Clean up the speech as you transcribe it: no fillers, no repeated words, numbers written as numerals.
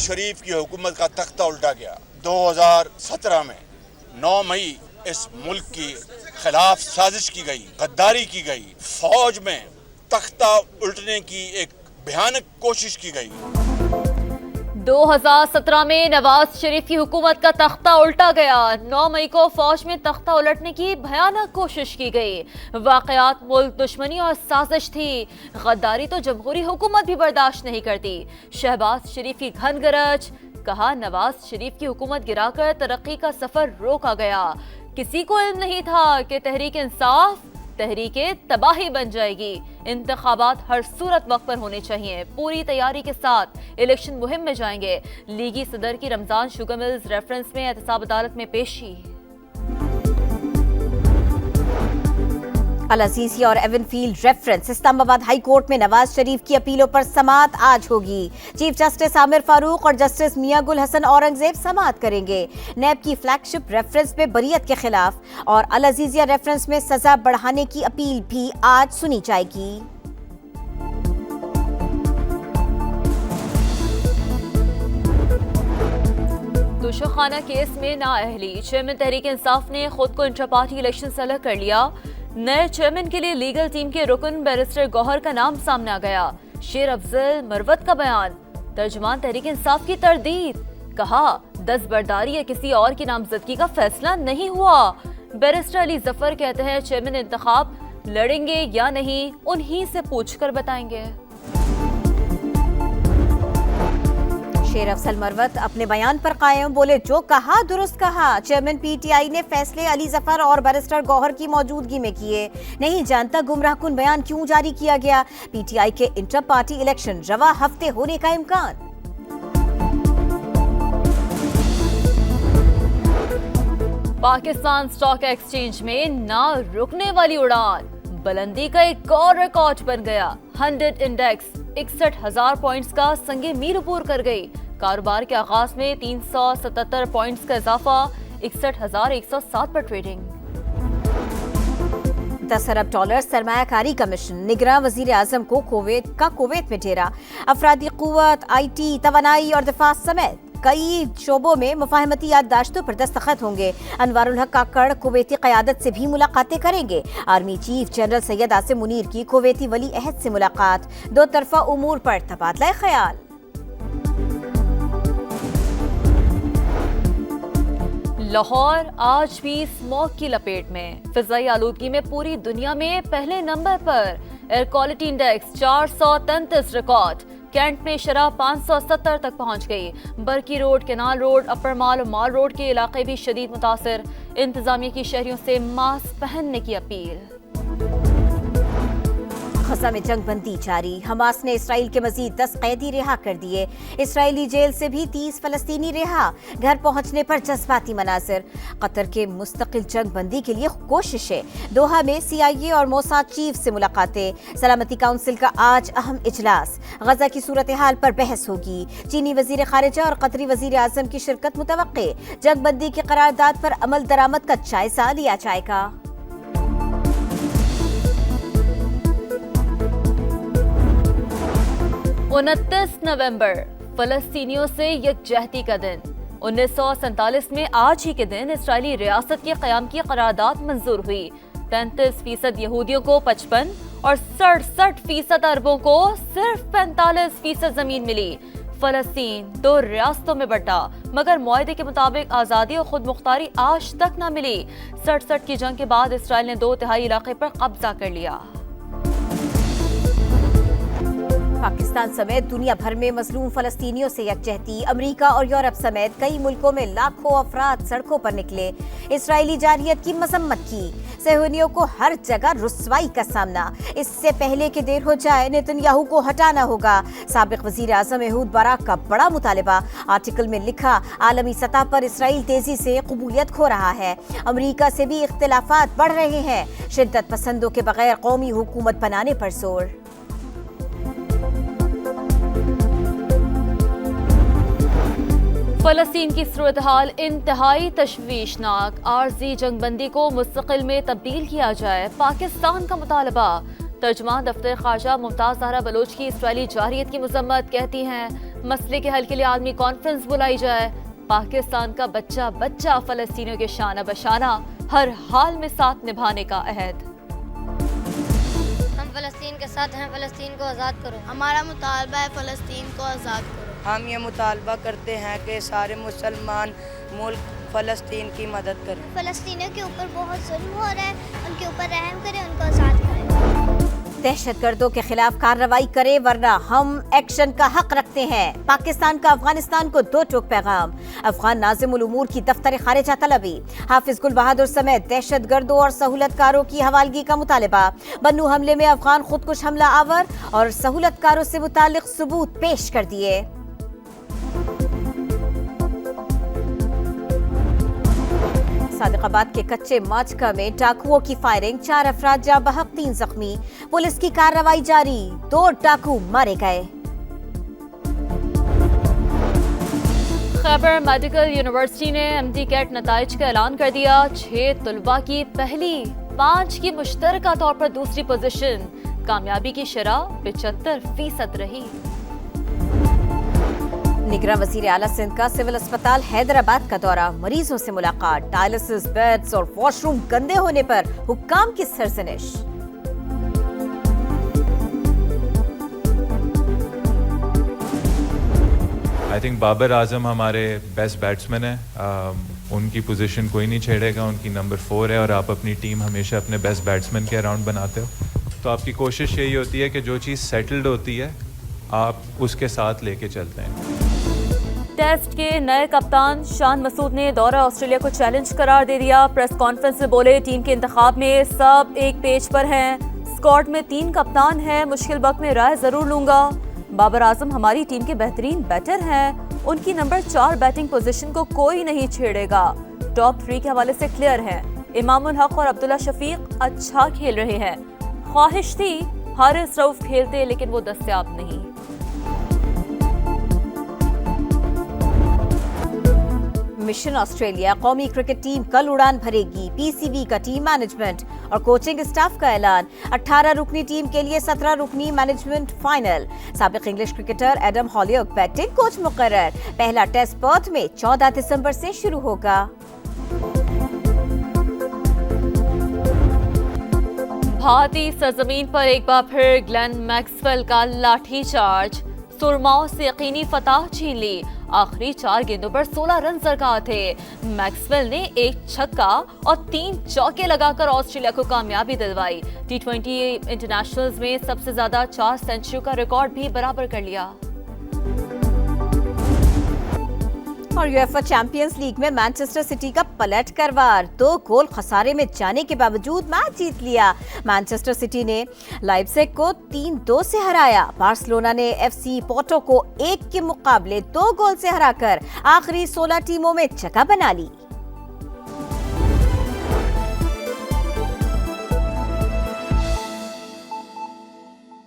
शरीफ की हुकूमत का तख्ता उल्टा गया। 2017 में 9 मई इस मुल्क की खिलाफ साजिश की गई, गद्दारी की गई, फौज में तख्ता उल्टने की एक भयानक कोशिश की गई। 2017 में नवाज शरीफ की हुकूमत का तख्ता उल्टा गया। 9 मई को फौज में तख्ता उलटने की भयानक कोशिश की गई। वाकयात मुल्क दुश्मनी और साजिश थी। गद्दारी तो जमहूरी हुकूमत भी बर्दाश्त नहीं करती। शहबाज शरीफ की घन गरज, कहा नवाज शरीफ की हुकूमत गिराकर तरक्की का सफर रोका गया। किसी को इल्म नहीं था कि तहरीक इंसाफ तहरीके तबाही बन जाएगी। इंतखाबात हर सूरत वक्त पर होने चाहिए। पूरी तैयारी के साथ इलेक्शन मुहिम में जाएंगे। लीगी सदर की रमजान शुगर मिल्स रेफरेंस में एहतसाब अदालत में पेशी। अल अजीज़ी और Avenfield reference Islamabad high court में नवाज शरीफ की अपीलों पर समाअत आज होगी। चीफ जस्टिस आमिर फारूक और जस्टिस मियां गुल हसन औरंगजेब समाअत करेंगे। नैब की फ्लैगशिप रेफरेंस में बरियत के खिलाफ और अल अजीज़िया रेफरेंस में सजा बढ़ाने की अपील भी आज सुनी जाएगी। दोषखाना केस में नाअहली, चेयरमैन तहरीक इंसाफ ने खुद को इंटर पार्टी इलेक्शन से अलग कर लिया। नए चेयरमैन के लिए लीगल टीम के रुकन बैरिस्टर गौहर का नाम सामने आ गया। शेर अफजल मरवत का बयान, तर्जुमान तहरीक इंसाफ की तरदीद, कहा दस्तबरदारी या किसी और की नामजदगी का फैसला नहीं हुआ। बैरिस्टर अली जफर कहते हैं चेयरमैन इंतखाब लड़ेंगे या नहीं उन्हीं से पूछकर बताएंगे। शेर अफजल मरवत अपने बयान पर कायम, बोले जो कहा दुरुस्त कहा। चेयरमैन पीटीआई ने फैसले अली जफर और बैरिस्टर गौहर की मौजूदगी में किए। नहीं जानता गुमराहकुन बयान क्यों जारी किया गया। पीटीआई के इंटर पार्टी इलेक्शन रवा हफ्ते होने का इम्कान। पाकिस्तान स्टॉक एक्सचेंज में ना रुकने वाली उड़ान, बुलंदी का एक और रिकॉर्ड बन गया। 100 इंडेक्स 61,000 पॉइंट्स का संगे मील अबूर कर गई। कारोबार के आगाज में 377 पॉइंट्स का इजाफा, 61,107 पर ट्रेडिंग। 10 अरब डॉलर सरमायाकारी कमीशन, निगरान वजीर आजम को कुवैत में डेरा। अफरादी कुव्वत, IT, तवानाई और दिफा समेत कई शोबों में मुफाहमती याददाश्तों पर दस्तखत होंगे। अनवारुल हक काकड़ कुवैती क़यादत से भी मुलाकातें करेंगे। Army chief general Syed Asim Munir की कुवैती वली अहद से मुलाकात, दो तरफा उमूर पर तबादला ख्याल। लाहौर आज भी स्मॉग की लपेट में, फिजाई आलूदगी में पूरी दुनिया में पहले नंबर पर। Air quality index 433 record. Cantt में शरह 570 तक पहुंच गई। Barki road, canal road, upper mall और माल रोड के इलाके भी शदीद मुतासिर। इंतजामिया की शहरियों से मास्क पहनने की अपील। गजा में जंग बंदी जारी, हमास ने इसराइल के मजीद 10 कैदी रिहा कर दिए। इसराइली जेल से भी 30 फलस्तीनी रिहा। घर पहुंचने पर जज्बाती मनाजिर। कतर के मुस्तकिल जंग बंदी के लिए कोशिशें। दोहा में CIA और मोसाद चीफ से मुलाकातें। सलामती काउंसिल का आज अहम इजलास। गजा की सूरत हाल पर बहस होगी। चीनी वजीर खारिजा और कतरी वजीर आजम की शिरकत मुतवक्के। जंग बंदी की करारदाद पर अमल दरामद का जायजा लिया जाएगा। 29 नवंबर फलस्तीनियों से यकजहती का दिन। 1947 में आज ही के दिन इसराइली रियासत के क़याम की करारदाद मंजूर हुई। 33% यहूदियों को 55 और 67% अरबों को सिर्फ 45% जमीन मिली। फलस्तीन 2 रियासतों में बंटा, मगर मुआहदे के मुताबिक आज़ादी और खुद मुख्तारी आज तक न मिली। 67 की जंग के बाद इसराइल ने 2/3 इलाके पर कब्जा कर लिया। पाकिस्तान समेत दुनिया भर में मजलूम फलस्तीनियों से यकजहती। अमेरिका और यूरोप समेत कई मुल्कों में लाखों अफराद सड़कों पर निकले। इसराइली जारहियत की मजम्मत की। सहूनियों को हर जगह रुस्वाई का सामना। इससे पहले कि देर हो जाए, नेतन्याहू को हटाना होगा। साबिक वजीर आजम एहूद बाराक का बड़ा मुतालबा। आर्टिकल में लिखा, आलमी सतह पर इसराइल तेजी से कबूलियत खो रहा है। अमेरिका से भी इख्तिलाफात बढ़ रहे हैं। शिद्दत पसंदों के बगैर कौमी हुकूमत बनाने पर जोर। फलस्तीन की सूरत हाल इंतहाई तशवीशनाक। आरजी जंगबंदी को मुस्तकिल में तब्दील किया जाए, पाकिस्तान का मुतालबा। तर्जुमान दफ्तर खारजा मुमताज ज़हरा बलोच की इसराइली जारहियत की मजम्मत, कहती हैं مسئلے کے حل کے لیے عالمی کانفرنس بلائی جائے. پاکستان کا بچہ بچہ فلسطینیوں کے شانہ بشانہ ہر حال میں ساتھ نبھانے کا عہد. ہم فلسطین کے ساتھ ہیں. فلسطین کو آزاد کرو. ہمارا مطالبہ ہے فلسطین کو آزاد کرو. ہم یہ مطالبہ کرتے ہیں کہ سارے مسلمان ملک فلسطین کی مدد کریں. فلسطینیوں کے اوپر بہت ظلم ہو رہا ہے. ان کے اوپر رحم کریں, ان کو آزاد کریں. دہشت گردوں کے خلاف کارروائی کرے ورنہ ہم ایکشن کا حق رکھتے ہیں. پاکستان کا افغانستان کو 2 ٹوک پیغام. افغان ناظم الامور کی دفتر خارجہ طلبی. حافظ گل بہادر سمیت دہشت گردوں اور سہولت کاروں کی حوالگی کا مطالبہ. بنو حملے میں افغان خودکش حملہ آور اور سہولت کاروں سے متعلق ثبوت پیش کر دیے. صادق آباد کے کچے ماچکا میں ڈاکوؤں کی فائرنگ. 4 افراد جاں بحق 3 زخمی. پولیس کی کارروائی جاری. 2 ڈاکو مارے گئے. خیبر میڈیکل یونیورسٹی نے MD کیٹ نتائج کا اعلان کر دیا. 6 طلباء کی پہلی، 5 کی مشترکہ طور پر دوسری پوزیشن. کامیابی کی شرح 75% رہی. نگراں وزیر اعلیٰ سندھ کا سول اسپتال حیدرآباد کا دورہ. مریضوں سے ملاقات. ڈائلسس بیڈز اور واش روم گندے ہونے پر حکام کی سرزنش. آئی تھنک بابر اعظم ہمارے بیسٹ بیٹسمین ہیں. ان کی پوزیشن کوئی نہیں چھیڑے گا. ان کی نمبر 4 ہے اور آپ اپنی ٹیم ہمیشہ اپنے بیسٹ بیٹسمین کے اراؤنڈ بناتے ہو. تو آپ کی کوشش یہی ہوتی ہے کہ جو چیز سیٹلڈ ہوتی ہے آپ اس کے ساتھ لے کے چلتے ہیں. ٹیسٹ کے نئے کپتان شان مسعود نے دورہ آسٹریلیا کو چیلنج قرار دے دیا. پریس کانفرنس میں بولے ٹیم کے انتخاب میں سب ایک پیج پر ہیں. اسکواڈ میں 3 کپتان ہیں. مشکل وقت میں رائے ضرور لوں گا. بابر اعظم ہماری ٹیم کے بہترین بیٹر ہیں. ان کی نمبر 4 بیٹنگ پوزیشن کو کوئی نہیں چھیڑے گا. ٹاپ 3 کے حوالے سے کلیئر ہیں. امام الحق اور عبداللہ شفیق اچھا کھیل رہے ہیں. خواہش تھی حارث رؤف کھیلتے لیکن وہ دستیاب نہیں. Mission Australia. قومی کرکٹ ٹیم کل اڑان بھرے گی. PCB کا ٹیم مینجمنٹ اور کوچنگ اسٹاف کا اعلان. 18 رکنی ٹیم کے لیے 17 رکنی مینجمنٹ فائنل. سابق English cricketer Adam Hollioake batting coach مقرر. پہلا ٹیسٹ پرتھ میں 14 دسمبر سے شروع ہوگا. بھارتی سرزمین پر ایک بار پھر گلین میکسویل کا لاٹھی چارج. سرماؤں سے یقینی فتح چھین لی. آخری 4 گیندوں پر 16 رن درکار تھے. میکسویل نے 1 چھکا اور 3 چوکے لگا کر آسٹریلیا کو کامیابی دلوائی. T20 انٹرنیشنلز میں سب سے زیادہ 4 سینچریوں کا ریکارڈ بھی برابر کر لیا. اور UEFA چیمپئنز لیگ میں مانچسٹر سٹی کا پلٹ کروار. 2 گول خسارے میں جانے کے باوجود میچ جیت لیا. مانچسٹر سٹی نے لائپزگ کو 3-2 سے ہرایا. بارسلونا نے FC پورٹو کو 1 کے مقابلے 2 گول سے ہرا کر آخری 16 ٹیموں میں جگہ بنا لی.